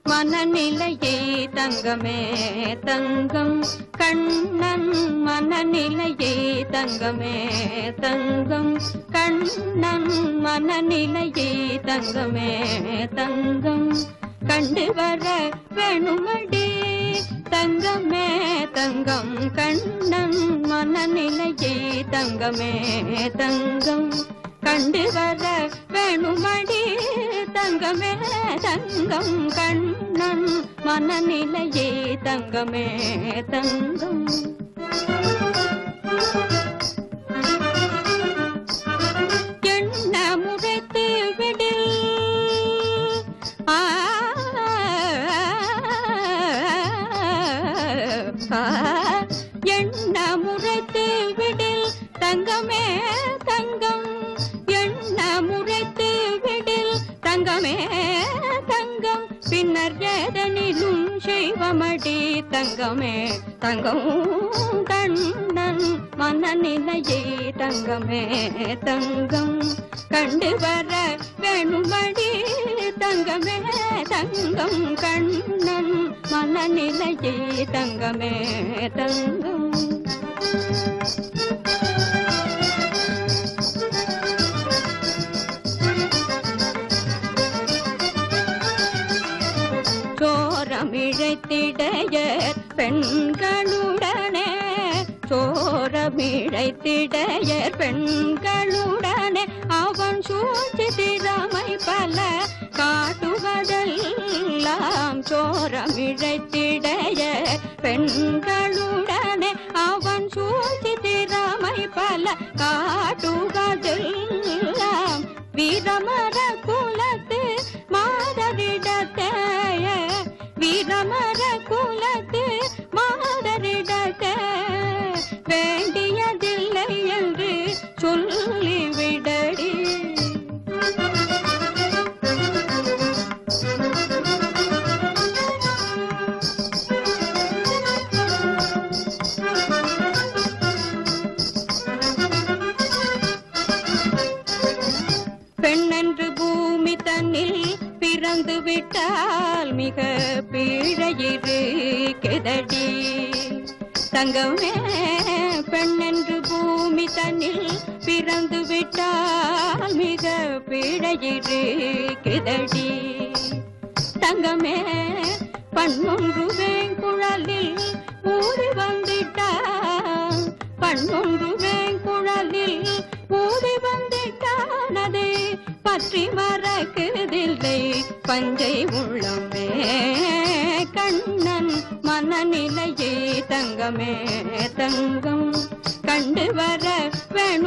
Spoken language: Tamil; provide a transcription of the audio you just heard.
மனநிலையே தங்கமே தங்கம் கண்ணன் மனநிலையே தங்கமே தங்கம் கண்ணன் மனநிலையே தங்கமே தங்கம் கண்டு வர வேணுமடி தங்கமே தங்கம் கண்ணன் மனநிலையே தங்கமே தங்கம் கண்டு வர வேணுமடி தங்கமே தங்கம் கண்ணன் மனநிலையே தங்கமே தங்கம் என்ன முறைத்து விடில் என்ன முறைத்து விடில் தங்கமே தங்கம் என்ன முறைத்து விடில் தங்கமே தங்கம் பின்னர் ஏதனிலும் செய்வமடி தங்கமே தங்கம் கண்ணன் மனநிலையே தங்கமே தங்கம் கண்டு வர வேணுமடி தங்கமே தங்கம் கண்ணன் மனநிலையே தங்கமே தங்கம் சோரமிழைத்திடைய பெண்களுடனே சோரமிழைத்திடைய பெண்களுடனே அவன் சூழ்ச்சி திறமை பல காட்டுவதெல்லாம் சோரமிழைத்திடைய பெண்களுடனே அவன் சூழ்ச்சி திறமை பல காட்டுவதெல்லாம் வீரமர குலத்து மாதரிடத்தைய வீரமர குலத்து மாதரிடத்தை வேண்டியதில்லை என்று சொல்லிவிடடி பெண்ணென்று பூமி தன்னில் பிறந்து விட்டால் மிக பிழையிருக்கெதடி தங்கமே பெண்ணென்று பூமி தன்னில் பிறந்து விட்டால் மிக பிழையிருக்கெதடி தங்கமே பண்ணொன்று வேங்குழலில் ஊறி வந்திட்டான் பண்ணொன்று வேங்குழலில் ஊறி வந்திட்டான் அதை பற்றி மறக்குதில்லை பஞ்சை உள்ளமே கண்ணன் மனநிலையே தங்கமே தங்கம் கண்டு வர வேணும்